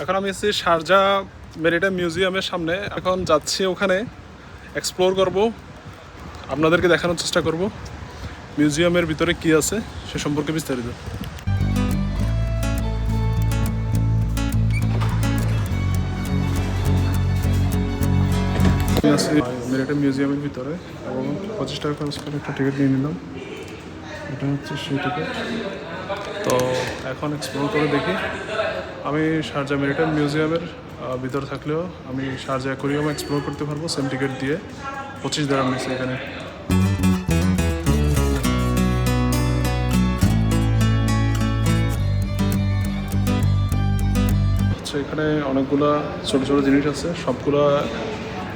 এখন আমি এসেছি শারজা মেরিটাইম মিউজিয়ামের সামনে। এখন যাচ্ছি ওখানে এক্সপ্লোর করব, আপনাদেরকে দেখানোর চেষ্টা করব মিউজিয়ামের ভিতরে কি আছে সে সম্পর্কে বিস্তারিত। আমি আছি মেরিটাইম মিউজিয়ামের ভিতরে এবং 25 টাকা খরচ করে একটা টিকিট নিয়ে নিলাম। এটা হচ্ছে সেই টিকিট। তো এখন এক্সপ্লোর করে দেখি। আমি শারজা মেরিটাইম মিউজিয়ামের ভিতরে থাকলেও আমি শারজা অ্যাকোয়ারিয়াম এক্সপ্লোর করতে পারবো সেম টিকিট দিয়ে। 25 দিরহাম নিয়েছে এখানে। এখানে অনেকগুলা ছোট ছোট জিনিস আছে, সবগুলা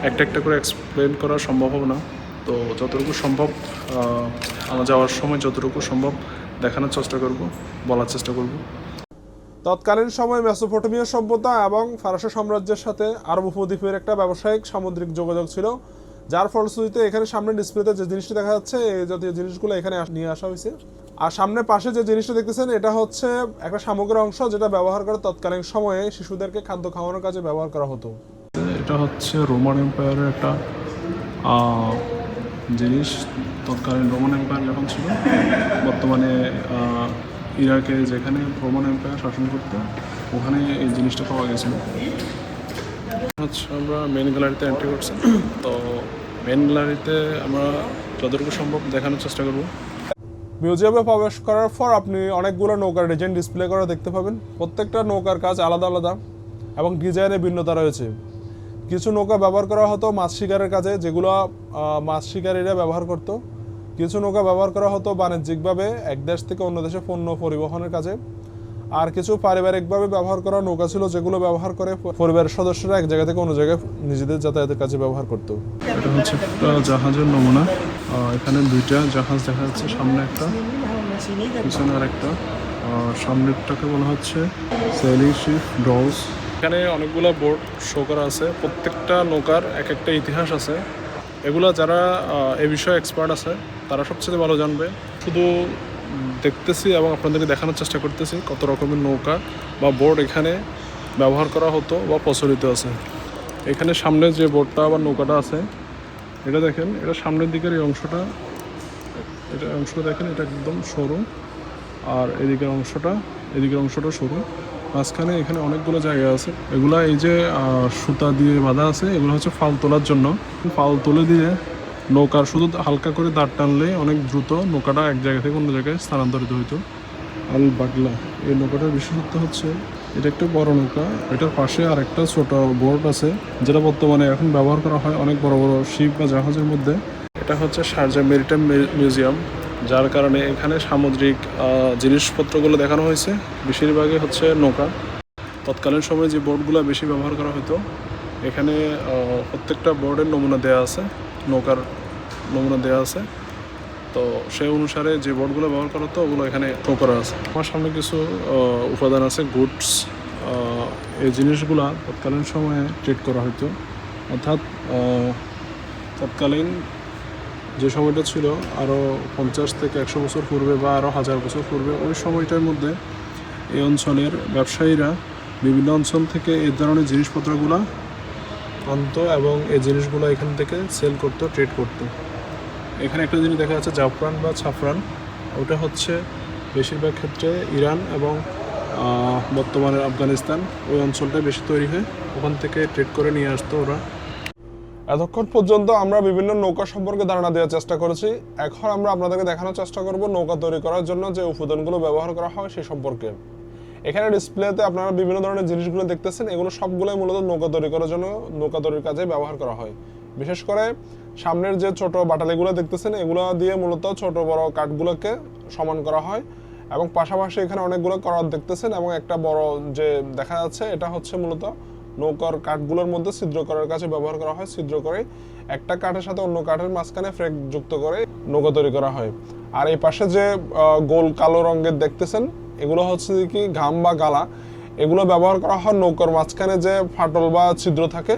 একটা একটা করে এক্সপ্লেন করা সম্ভব হবে না। তো যতটুকু সম্ভব আমার যাওয়ার সময় যতটুকু সম্ভব দেখানোর চেষ্টা করব, বলার চেষ্টা করব। তৎকালীন সময়ে মেসোপটেমীয় সভ্যতা এবং ফারস্য সাম্রাজ্যের সাথে আরব উপদ্বীপের একটা ব্যবসায়িক সামুদ্রিক যোগাযোগ ছিল, যার ফলশ্রুতিতে এখানে সামনে ডিসপ্লেতে যে জিনিসটি দেখা যাচ্ছে এই জাতীয় জিনিসগুলো এখানে নিয়ে আসা হয়েছে। আর সামনে পাশে যে জিনিসটা দেখতেছেন এটা হচ্ছে একটা সামগ্রী অংশ যেটা ব্যবহার করে তৎকালীন সময়ে শিশুদেরকে খাদ্য খাওয়ানোর কাজে ব্যবহার করা হতো। এটা হচ্ছে রোমান এম্পায়ারের একটা জিনিস। তৎকালীন রোমান এম্পায়ার যখন ছিল, বর্তমানে ইরাকে যেখানে রোমান এম্পায়ার শাসন করতো ওখানে এই জিনিসটা পাওয়া গেছিলো। হচ্ছে আমরা মেন গ্যালারিতে এন্ট্রি করছি। তো মেন গ্যালারিতে আমরা যতটুকু সম্ভব দেখানোর চেষ্টা করব। মিউজিয়ামে প্রবেশ করার পর আপনি অনেকগুলো নৌকার ডিজাইন ডিসপ্লে করা দেখতে পাবেন। প্রত্যেকটা নৌকার কাজ আলাদা আলাদা এবং ডিজাইনে ভিন্নতা রয়েছে। কিছু নৌকা ব্যবহার করা হতো মাছ শিকারের কাজে, যেগুলো মাছ শিকারীরা ব্যবহার করত। কিছু নৌকা ব্যবহার করা হতো বাণিজ্যিকভাবে এক দেশ থেকে অন্য দেশে পণ্য পরিবহনের কাজে। আর কিছু পারিবারিকভাবে ব্যবহার করা নৌকা ছিল, যেগুলো ব্যবহার করে পরিবারের সদস্যরা এক জায়গা থেকে অন্য জায়গায় নিজেদের যাতায়াতের কাজে ব্যবহার করত। এটা হচ্ছে একটা জাহাজের নমুনা। এখানে দুইটা জাহাজ দেখা যাচ্ছে, সামনে একটা পিছনে আর একটা। সামনেরটাকে বলা হচ্ছে সেলিং শিপ ডলস। এখানে অনেকগুলো বোর্ড শো করা আছে, প্রত্যেকটা নৌকার এক একটা ইতিহাস আছে। এগুলো যারা এ বিষয়ে এক্সপার্ট আছে তারা সবচেয়ে ভালো জানবে। শুধু দেখতেছি এবং আপনাদেরকে দেখানোর চেষ্টা করতেছি কত রকমের নৌকা বা বোর্ড এখানে ব্যবহার করা হতো বা প্রচলিত আছে। এখানে সামনে যে বোর্ডটা বা নৌকাটা আছে এটা দেখেন, এটা সামনের দিকের এই অংশটা, এটা অংশটা দেখেন, এটা একদম সরু। আর এদিকের অংশটা সরু। মাঝখানে এখানে অনেকগুলো জায়গা আছে। এগুলা এই যে সুতা দিয়ে বাঁধা আছে, এগুলো হচ্ছে ফাল তোলার জন্য। ফাল তুলে দিয়ে নৌকার শুধু হালকা করে দাঁড় টানলে অনেক দ্রুত নৌকাটা এক জায়গা থেকে অন্য জায়গায় স্থানান্তরিত হইতো। আল বাগলা এই নৌকাটার বিশেষত্ব হচ্ছে এটা একটা বড় নৌকা। এটার পাশে আর একটা ছোট বোর্ড আছে যেটা বর্তমানে এখন ব্যবহার করা হয় অনেক বড় বড় শিপ বা জাহাজের মধ্যে। এটা হচ্ছে শারজা মেরিটাইম মিউজিয়াম, যার কারণে এখানে সামুদ্রিক জিনিসপত্রগুলো দেখানো হয়েছে। বেশিরভাগই হচ্ছে নৌকা। তৎকালীন সময়ে যে বোর্ডগুলো বেশি ব্যবহার করা হতো, এখানে প্রত্যেকটা বোর্ডের নমুনা দেওয়া আছে, নৌকার নমুনা দেওয়া আছে। তো সেই অনুসারে যে বোর্ডগুলো ব্যবহার করা হতো ওগুলো এখানে শো করা আছে। আমার সামনে কিছু উপাদান আছে, গুডস। এই জিনিসগুলো তৎকালীন সময়ে ট্রেড করা হতো, অর্থাৎ তৎকালীন যে সময়টা ছিল আরও 50 থেকে 100 বছর পূর্বে বা আরও 1000 বছর পূর্বে, ওই সময়টার মধ্যে এই অঞ্চলের ব্যবসায়ীরা বিভিন্ন অঞ্চল থেকে এই ধরনের জিনিসপত্রগুলো আনতো এবং এই জিনিসগুলো এখান থেকে সেল করতো, ট্রেড করতো। এখানে একটা জিনিস দেখা যাচ্ছে জাফরান বা সাফরান, ওটা হচ্ছে বেশিরভাগ ক্ষেত্রে ইরান এবং বর্তমানে আফগানিস্তান ওই অঞ্চলটায় বেশি তৈরি হয়, ওখান থেকে ট্রেড করে নিয়ে আসতো ওরা। এতক্ষণ পর্যন্ত আমরা বিভিন্ন নৌকা সম্পর্কে ধারণা দেওয়ার চেষ্টা করেছি। এখন আমরা আপনাদেরকে দেখানোর চেষ্টা করব নৌকা তৈরি করার জন্য যে উপাদানগুলো ব্যবহার করা হয় সেই সম্পর্কে। এখানে ডিসপ্লেতে আপনারা বিভিন্ন ধরনের জিনিসগুলো দেখতেছেন, এগুলো সবগুলোই মূলত নৌকা তৈরি করার জন্য, নৌকা তৈরির কাজে ব্যবহার করা হয়। বিশেষ করে সামনের যে ছোট বাটালিগুলো দেখতেছেন, এগুলো দিয়ে মূলত ছোট বড় কাঠগুলোকে সমান করা হয়। এবং পাশাপাশি এখানে অনেকগুলো করাত দেখতেছেন এবং একটা বড় যে দেখা যাচ্ছে এটা হচ্ছে মূলত নৌকার কাঠগুলোর মধ্যে ছিদ্র করার কাছে ব্যবহার করা হয়। ছিদ্র করে একটা কাঠের সাথে অন্য কাঠের মাঝখানে ফ্রেক যুক্ত করে নৌকা তৈরি করা হয়। আর এই পাশে যে গোল কালো রঙের দেখতেছেন, এগুলো হচ্ছে কি ঘাম বা গালা, এগুলো ব্যবহার করা হয় নৌকার মাঝখানে যে ফাটল বা ছিদ্র থাকে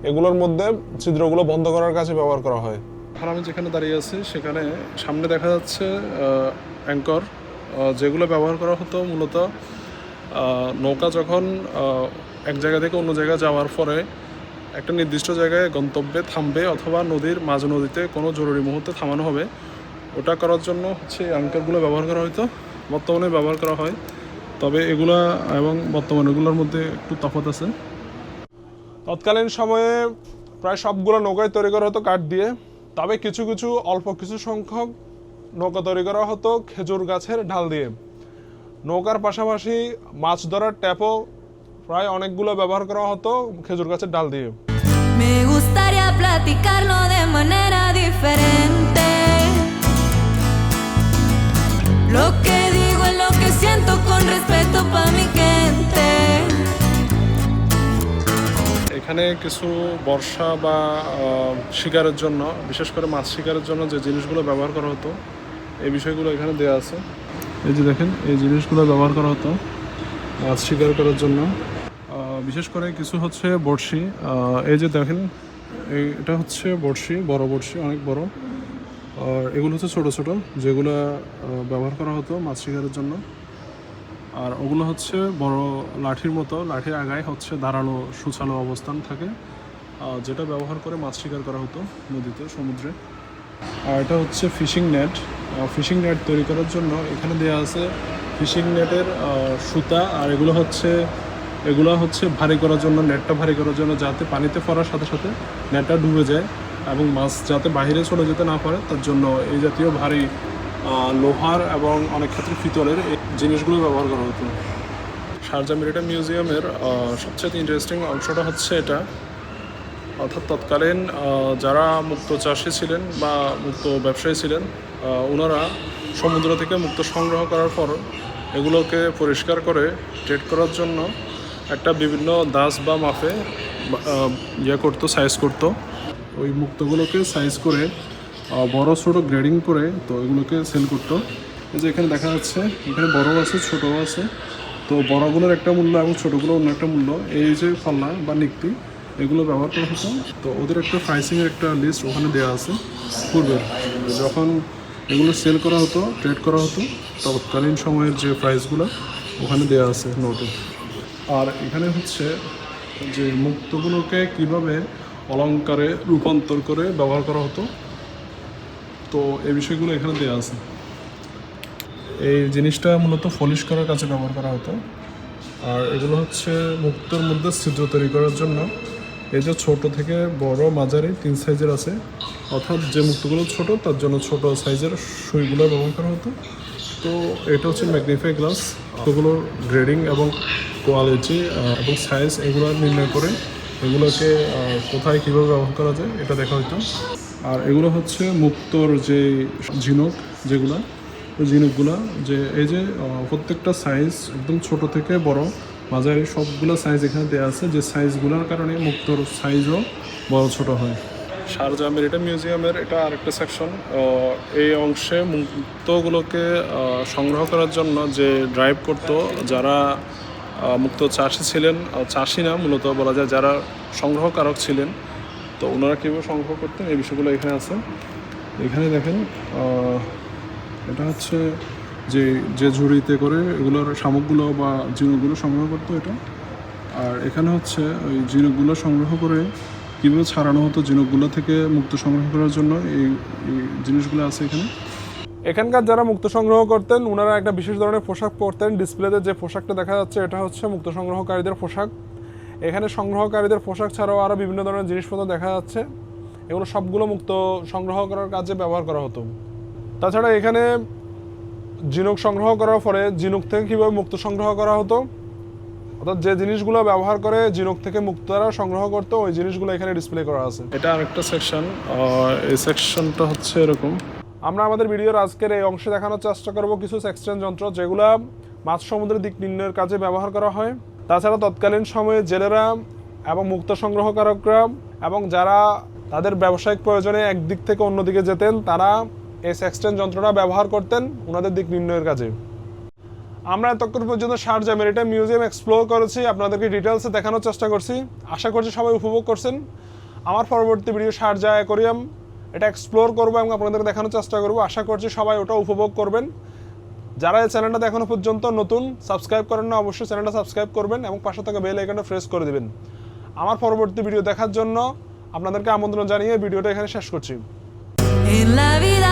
এগুলোর মধ্যে ছিদ্রগুলো বন্ধ করার কাছে ব্যবহার করা হয়। এখন আমি যেখানে দাঁড়িয়ে আছি সেখানে সামনে দেখা যাচ্ছে অ্যাঙ্কর, যেগুলো ব্যবহার করা হতো মূলত নৌকা যখন এক জায়গা থেকে অন্য জায়গায় যাওয়ার পরে একটা নির্দিষ্ট জায়গায় গন্তব্যে থামবে অথবা নদীর মাঝ নদীতে কোনো জরুরি মুহূর্তে থামানো হবে, ওটা করার জন্য হচ্ছে অ্যাঙ্কারগুলো ব্যবহার করা হয়তো, বর্তমানে ব্যবহার করা হয়। তবে এগুলা এবং বর্তমানে এগুলোর মধ্যে একটু তফাৎ আছে। তৎকালীন সময়ে প্রায় সবগুলো নৌকায় তৈরি করা হতো কাঠ দিয়ে, তবে কিছু কিছু অল্প কিছু সংখ্যক নৌকা তৈরি করা হতো খেজুর গাছের ডাল দিয়ে। নৌকার পাশাপাশি মাছ ধরার ট্যাপও প্রায় অনেকগুলো ব্যবহার করা হতো খেজুর গাছের ডাল দিয়ে। Me gustaría platicarlo de manera diferente. Lo que digo es lo que siento con respeto pa' mi gente. এখানে কিছু বর্ষা বা শিকারের জন্য, বিশেষ করে মাছ শিকারের জন্য যে জিনিসগুলো ব্যবহার করা হতো, এই বিষয়গুলো এখানে দেওয়া আছে। এই যে দেখেন, এই জিনিসগুলো ব্যবহার করা হতো মাছ শিকার করার জন্য। বিশেষ করে কিছু হচ্ছে বড়শি, এই যে দেখেন এটা হচ্ছে বড়শি, বড় বড়শি, অনেক বড়। আর এগুলো হচ্ছে ছোট ছোট, যেগুলো ব্যবহার করা হতো মাছ শিকারের জন্য। আর ওগুলো হচ্ছে বড় লাঠির মতো, লাঠির আগায় হচ্ছে দাঁড়ানো সুচালো অবস্থান থাকে, যেটা ব্যবহার করে মাছ শিকার করা হতো নদীতে, সমুদ্রে। আর এটা হচ্ছে ফিশিং নেট। ফিশিং নেট তৈরি করার জন্য এখানে দেওয়া আছে ফিশিং নেটের সুতা। আর এগুলো হচ্ছে ভারী করার জন্য, নেটটা ভারী করার জন্য, যাতে পানিতে পড়ার সাথে সাথে নেটটা ডুবে যায় এবং মাছ যাতে বাইরে চলে যেতে না পারে, তার জন্য এই জাতীয় ভারী লোহার এবং অনেক ক্ষেত্রে পিতলের এই জিনিসগুলো ব্যবহার করা হতো। শারজাহ মেরিটাইম মিউজিয়ামের সবচেয়ে ইন্টারেস্টিং অংশটা হচ্ছে এটা, অর্থাৎ তৎকালীন যারা মুক্ত চাষী ছিলেন বা মুক্ত ব্যবসায়ী ছিলেন, ওনারা সমুদ্র থেকে মুক্ত সংগ্রহ করার পর এগুলোকে পরিষ্কার করে ট্রেড করার জন্য একটা বিভিন্ন দাস বা মাপে করতো, সাইজ করতো। ওই মুক্তগুলোকে সাইজ করে বড় ছোটো গ্রেডিং করে তো এগুলোকে সেল করতো। এই যে এখানে দেখা যাচ্ছে, এখানে বড় আছে, ছোটো আছে। তো বড়গুলোর একটা মূল্য এবং ছোটোগুলোর অন্য একটা মূল্য। এই যে ফাল্লা বা নিক্তি, এগুলো ব্যবহার করা হতো। তো ওদের একটা প্রাইসিংয়ের একটা লিস্ট ওখানে দেওয়া আছে পূর্বের, যখন এগুলো সেল করা হতো, ট্রেড করা হতো, তৎকালীন সময়ের যে প্রাইসগুলো ওখানে দেওয়া আছে নোটে। আর এখানে হচ্ছে যে মুক্তগুলোকে কিভাবে অলংকারে রূপান্তর করে ব্যবহার করা হতো, তো এই বিষয়গুলো এখানে দেওয়া আছে। এই জিনিসটা মূলত পলিশ করার কাজে ব্যবহার করা হতো। আর এগুলো হচ্ছে মুক্তোর মধ্যে ছিদ্র তৈরি করার জন্য। এই যে ছোট থেকে বড়, মাঝারি 3 সাইজের আছে, অর্থাৎ যে মুক্তগুলো ছোট তার জন্য ছোট সাইজের সুইগুলো ব্যবহার করা হতো। তো এটা হচ্ছে ম্যাগনিফাই গ্লাস। ওগুলোর গ্রেডিং এবং কোয়ালিটি এবং সাইজ এগুলো নির্ণয় করে এগুলোকে কোথায় কীভাবে ব্যবহার করা যায় এটা দেখা হতো। আর এগুলো হচ্ছে মুক্তোর যে ঝিনুক, যেগুলো ঝিনুকগুলো, যে এই যে প্রত্যেকটা সাইজ একদম ছোট থেকে বড়, মাঝারি সবগুলো সাইজ এখানে দেওয়া আছে, যে সাইজগুলোর কারণে মুক্তোর সাইজও বড় ছোট হয়। শারজাহ মেরিটাইম মিউজিয়ামের এটা আরেকটা সেকশন। এই অংশে মুক্তগুলোকে সংগ্রহ করার জন্য যে ড্রাইভ করতো যারা মুক্ত চাষি ছিলেন, চাষি না মূলত বলা যায়, যারা সংগ্রহকারক ছিলেন, তো ওনারা কীভাবে সংগ্রহ করতেন এই বিষয়গুলো এখানে আছে। এখানে দেখেন, এটা হচ্ছে যে ঝুড়িতে করে এগুলোর শামুকগুলো বা ঝিনুকগুলো সংগ্রহ করতো এটা। আর এখানে হচ্ছে ওই ঝিনুকগুলো সংগ্রহ করে কীভাবে ছাড়ানো হতো ঝিনুকগুলো থেকে মুক্ত সংগ্রহ করার জন্য, এই জিনিসগুলো আছে এখানে। এখানকার যারা মুক্ত সংগ্রহ করতেন ওনারা একটা বিশেষ ধরনের পোশাক পরতেন। ডিসপ্লেতে যে পোশাকটা দেখা যাচ্ছে এটা হচ্ছে মুক্ত সংগ্রহকারীদের পোশাক। এখানে সংগ্রহকারীদের পোশাক ছাড়াও আরও বিভিন্ন ধরনের জিনিসপত্র দেখা যাচ্ছে, এগুলো সবগুলো মুক্ত সংগ্রহ করার কাজে ব্যবহার করা হতো। তাছাড়া এখানে ঝিনুক সংগ্রহ করার পরে ঝিনুক থেকে কীভাবে মুক্ত সংগ্রহ করা হতো, অর্থাৎ যে জিনিসগুলো ব্যবহার করে ঝিনুক থেকে মুক্তরা সংগ্রহ করতো ওই জিনিসগুলো এখানে ডিসপ্লে করা আছে। এটা আরেকটা সেকশন। এই সেকশনটা হচ্ছে এরকম। আমরা আমাদের ভিডিওর আজকের এই অংশে দেখানোর চেষ্টা করব কিছু সেক্সটেন যন্ত্র, যেগুলো মাছ সমুদ্রের দিক নির্ণয়ের কাজে ব্যবহার করা হয়। তাছাড়া তৎকালীন সময়ে জেলেরা এবং মুক্ত সংগ্রহকারকরা এবং যারা তাদের ব্যবসায়িক প্রয়োজনে একদিক থেকে অন্যদিকে যেতেন, তারা এই সেক্সটেন যন্ত্রটা ব্যবহার করতেন ওনাদের দিক নির্ণয়ের কাজে। আমরা এতক্ষণ পর্যন্ত শারজাহ মেরিটাইম মিউজিয়াম এক্সপ্লোর করেছি, আপনাদেরকে ডিটেলসে দেখানোর চেষ্টা করছি। আশা করছি সবাই উপভোগ করছেন। আমার পরবর্তী ভিডিও শারজাহ অ্যাকোয়ারিয়াম, এটা এক্সপ্লোর করবো এবং আপনাদের দেখানোর চেষ্টা করবো। আশা করছি সবাই ওটা উপভোগ করবেন। যারা এই চ্যানেলটা এখনো পর্যন্ত নতুন সাবস্ক্রাইব করেন না, অবশ্যই চ্যানেলটা সাবস্ক্রাইব করবেন এবং পাশে থাকা বেল আইকনটা প্রেস করে দিবেন। আমার পরবর্তী ভিডিও দেখার জন্য আপনাদেরকে আমন্ত্রণ জানিয়ে ভিডিওটা এখানে শেষ করছি। En la vida